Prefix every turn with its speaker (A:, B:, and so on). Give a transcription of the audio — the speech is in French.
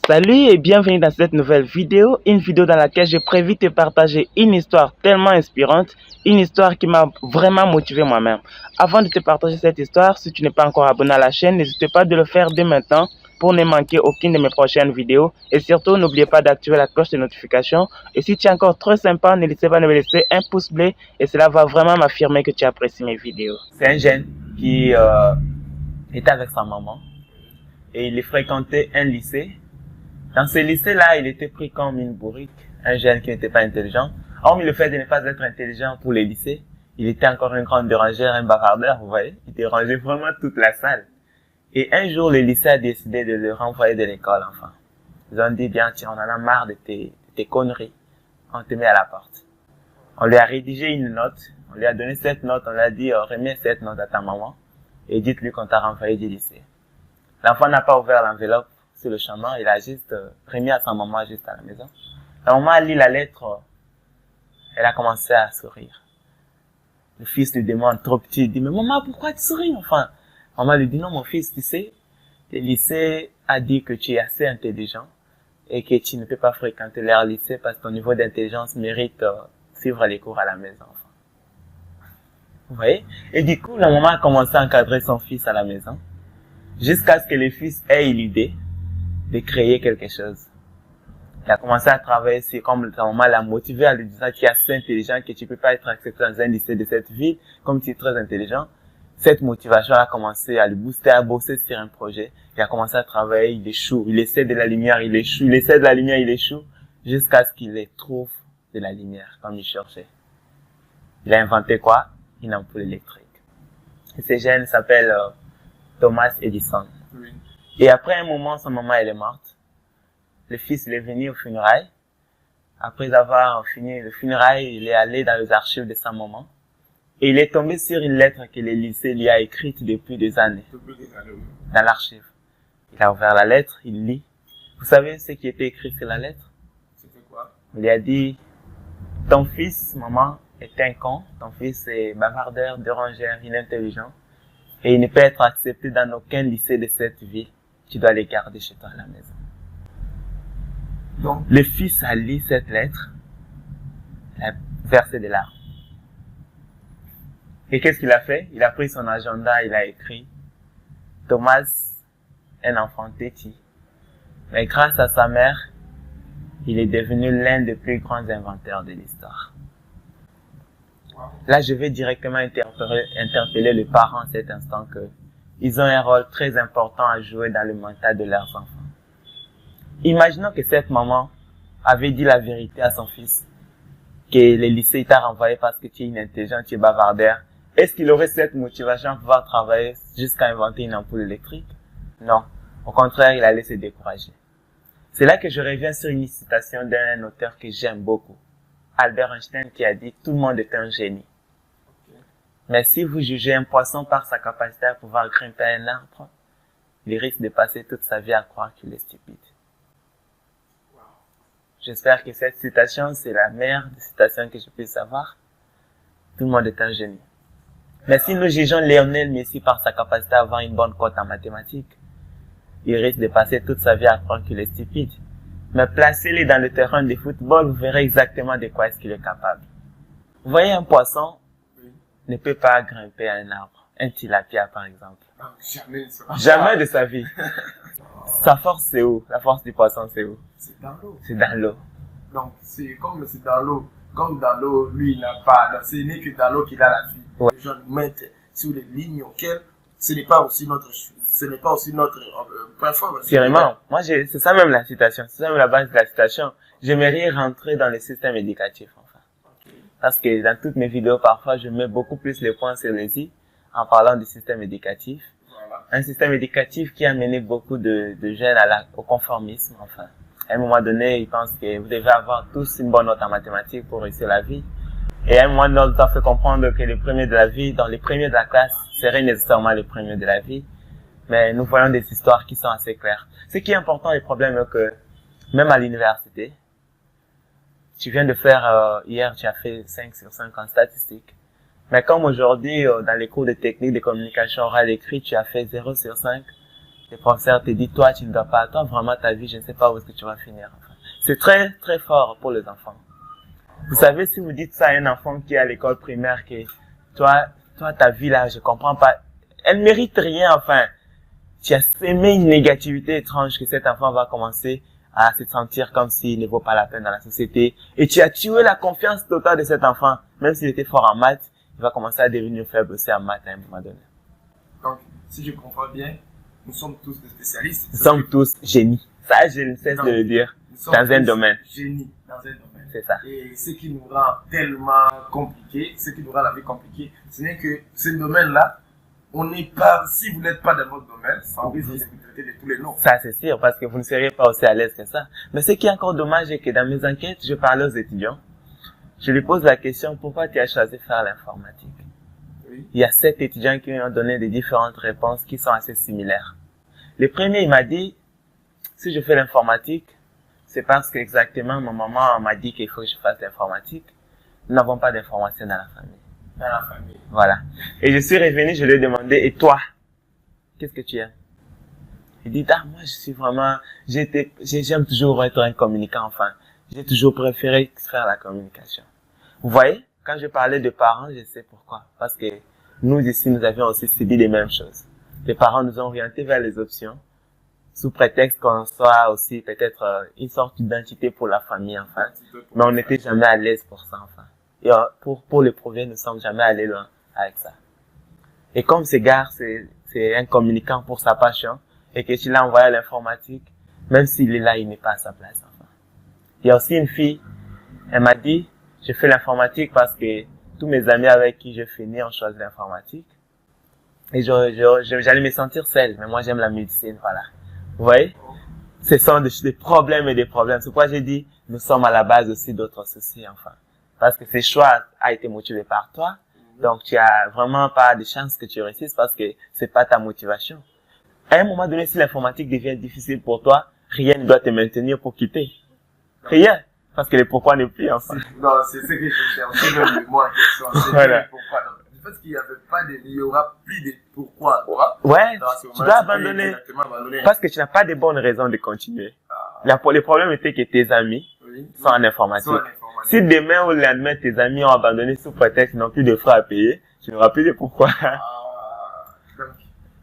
A: Salut et bienvenue dans cette nouvelle vidéo, une vidéo dans laquelle j'ai prévu te partager une histoire tellement inspirante, une histoire qui m'a vraiment motivé moi-même. Avant de te partager cette histoire, si tu n'es pas encore abonné à la chaîne, n'hésite pas de le faire dès maintenant pour ne manquer aucune de mes prochaines vidéos. Et surtout, n'oubliez pas d'activer la cloche de notification. Et si tu es encore trop sympa, n'hésitez pas à me laisser un pouce bleu et cela va vraiment m'affirmer que tu apprécies mes vidéos.
B: C'est un jeune qui était avec sa maman et il fréquentait un lycée. Dans ce lycée-là, il était pris comme une bourrique, un jeune qui n'était pas intelligent. Hormis le fait de ne pas être intelligent pour les lycées, il était encore un grand dérangeur, un bavardeur, vous voyez. Il dérangeait vraiment toute la salle. Et un jour, le lycée a décidé de le renvoyer de l'école, enfin. Ils ont dit, bien, tiens, on en a marre de tes conneries. On te met à la porte. On lui a rédigé une note. On lui a donné cette note. On lui a dit, remets cette note à ta maman. Et dites-lui qu'on t'a renvoyé du lycée. L'enfant n'a pas ouvert l'enveloppe sur le chemin. Il a juste remis à sa maman juste à la maison. La maman a lu la lettre. Elle a commencé à sourire. Le fils lui demande, trop petit, il dit, mais maman, pourquoi tu souris, enfin? Maman lui dit, non, mon fils, tu sais, le lycée a dit que tu es assez intelligent et que tu ne peux pas fréquenter leur lycée parce que ton niveau d'intelligence mérite suivre les cours à la maison. Enfin. Vous voyez? Et du coup, la maman a commencé à encadrer son fils à la maison jusqu'à ce que le fils ait l'idée de créer quelque chose. Il a commencé à travailler sur, comme sa maman l'a motivé à lui dire que tu es assez intelligent, que tu peux pas être accepté dans un lycée de cette ville, comme tu es très intelligent. Cette motivation a commencé à le booster, à bosser sur un projet. Il a commencé à travailler, il échoue, il essaie de la lumière, il échoue, il essaie de la lumière, il échoue, jusqu'à ce qu'il trouve de la lumière, comme il cherchait. Il a inventé quoi? Une ampoule électrique. Et ce jeune s'appelle Thomas Edison. Oui. Et après un moment, sa maman, elle est morte. Le fils, il est venu aux funérailles. Après avoir fini le funérailles, il est allé dans les archives de sa maman. Et il est tombé sur une lettre que le lycée lui a écrite depuis des années. Dans l'archive. Il a ouvert la lettre, il lit. Vous savez ce qui était écrit sur la lettre?
C: C'était quoi?
B: Il lui a dit, ton fils, maman, est un con. Ton fils est bavardeur, dérangeur, inintelligent. Et il ne peut être accepté dans aucun lycée de cette ville. Tu dois les garder chez toi à la maison. Donc, le fils a lu cette lettre. Il a versé des larmes. Et qu'est-ce qu'il a fait? Il a pris son agenda, il a écrit Thomas, un enfant têtu. Mais grâce à sa mère, il est devenu l'un des plus grands inventeurs de l'histoire. Là, je vais directement interpeller les parents à cet instant que ils ont un rôle très important à jouer dans le mental de leurs enfants. Imaginons que cette maman avait dit la vérité à son fils, que le lycée t'a renvoyé parce que tu es inintelligent, tu es bavardeur. Est-ce qu'il aurait cette motivation à pouvoir travailler jusqu'à inventer une ampoule électrique? Non. Au contraire, il allait se décourager. C'est là que je reviens sur une citation d'un auteur que j'aime beaucoup. Albert Einstein qui a dit « Tout le monde est un génie ». Mais si vous jugez un poisson par sa capacité à pouvoir grimper à un arbre, il risque de passer toute sa vie à croire qu'il est stupide. J'espère que cette citation, c'est la meilleure des citations que je puisse avoir. Tout le monde est un génie. Mais si nous jugeons Lionel Messi par sa capacité à avoir une bonne cote en mathématiques, il risque de passer toute sa vie à croire qu'il est stupide. Mais placez-le dans le terrain de football, vous verrez exactement de quoi est-ce qu'il est capable. Vous voyez, un poisson ne peut pas grimper à un arbre. Un tilapia, par exemple.
C: Non, jamais.
B: Jamais de sa vie. Sa force, c'est où? La force du poisson, c'est où?
C: C'est dans l'eau.
B: C'est dans l'eau.
C: Donc, c'est comme c'est dans l'eau. Comme dans l'eau, lui, il n'a pas. Ce n'est que dans l'eau qu'il a la vie.
B: Ouais.
C: Les gens nous mettent sur les lignes auxquelles ce n'est pas aussi notre point fort.
B: Sûrement. Moi, c'est ça même la citation. C'est ça même la base de la citation. J'aimerais rentrer dans le système éducatif, enfin. Okay. Parce que dans toutes mes vidéos, parfois, je mets beaucoup plus les points sur les i en parlant du système éducatif. Voilà. Un système éducatif qui a mené beaucoup de jeunes au conformisme, enfin. À un moment donné, ils pensent que vous devez avoir tous une bonne note en mathématiques pour réussir la vie. Et à un moment donné, on doit faire comprendre que les premiers de la vie, dans les premiers de la classe, seraient nécessairement les premiers de la vie. Mais nous voyons des histoires qui sont assez claires. Ce qui est important, le problème est que, même à l'université, tu viens de faire, hier, tu as fait 5 sur 5 en statistiques. Mais comme aujourd'hui, dans les cours de technique de communication orale écrite, tu as fait 0 sur 5, Les professeurs te disent, toi, tu ne dois pas, toi, vraiment, ta vie, je ne sais pas où est-ce que tu vas finir. Enfin, c'est très, très fort pour les enfants. Vous savez, si vous dites ça à un enfant qui est à l'école primaire, que toi, ta vie là, je comprends pas, elle mérite rien, enfin. Tu as sémé une négativité étrange que cet enfant va commencer à se sentir comme s'il ne vaut pas la peine dans la société. Et tu as tué la confiance totale de cet enfant. Même s'il était fort en maths, il va commencer à devenir faible aussi en maths à un moment donné.
C: Donc, si je comprends bien, nous sommes tous des spécialistes.
B: Nous sommes tous génies. Ça, je ne cesse de le dire. Dans un domaine.
C: Génies dans un domaine.
B: C'est ça.
C: Et ce qui nous rend tellement compliqué, ce qui nous rend la vie compliquée, ce n'est que ce domaine-là, on n'est pas, si vous n'êtes pas dans votre domaine, on risque de vous traiter de tous les noms.
B: Ça, c'est sûr, parce que vous ne seriez pas aussi à l'aise que ça. Mais ce qui est encore dommage est que dans mes enquêtes, je parlais aux étudiants. Je lui pose la question, pourquoi tu as choisi de faire l'informatique?
C: Oui.
B: Il y a 7 étudiants qui ont donné des différentes réponses qui sont assez similaires. Le premier, il m'a dit, si je fais l'informatique, c'est parce qu'exactement, ma maman m'a dit qu'il faut que je fasse l'informatique. Nous n'avons pas d'informations dans la famille.
C: Dans la famille.
B: Voilà. Et je suis revenu, je lui ai demandé, et toi, qu'est-ce que tu aimes? Il dit, ah, moi, je suis vraiment, j'aime toujours être un communicant, enfin. J'ai toujours préféré faire la communication. Vous voyez, quand je parlais de parents, je sais pourquoi. Parce que nous, ici, nous avions aussi subi les mêmes choses. Les parents nous ont orientés vers les options, sous prétexte qu'on soit aussi peut-être une sorte d'identité pour la famille, enfin. Mais on n'était jamais à l'aise pour ça, enfin. Et pour le prouver, nous ne sommes jamais allés loin avec ça. Et comme ce gars, c'est un communicant pour sa passion, et que tu l'as envoyé à l'informatique, même s'il est là, il n'est pas à sa place, enfin. Il y a aussi une fille, elle m'a dit, je fais l'informatique parce que tous mes amis avec qui je finis ont choisi l'informatique. Et j'allais me sentir seule, mais moi j'aime la médecine, voilà. Vous voyez? Ce sont des problèmes et des problèmes. C'est pourquoi j'ai dit, nous sommes à la base aussi d'autres soucis, enfin. Parce que ce choix a été motivé par toi. Donc, tu as vraiment pas de chance que tu réussisses parce que c'est pas ta motivation. À un moment donné, si l'informatique devient difficile pour toi, rien ne doit te maintenir pour quitter. Rien. Parce que le pourquoi n'est plus, enfin.
C: Non, c'est ce que je cherchais même de moi.
B: Voilà.
C: Pourquoi. Donc, parce qu'il n'y avait pas de, il y aura plus de pourquoi, quoi.
B: Ouais.
C: Dans ce
B: Tu
C: moment,
B: dois
C: peux
B: abandonner.
C: exactement abandonner.
B: Parce que tu n'as pas de bonnes raisons de continuer. Le problème était que tes amis
C: Oui.
B: sont en informatique.
C: Sont en informatique.
B: Si demain ou le lendemain, tes amis ont abandonné sous prétexte qu'ils n'ont plus de frais à payer, tu n'auras plus de pourquoi.
C: Ah,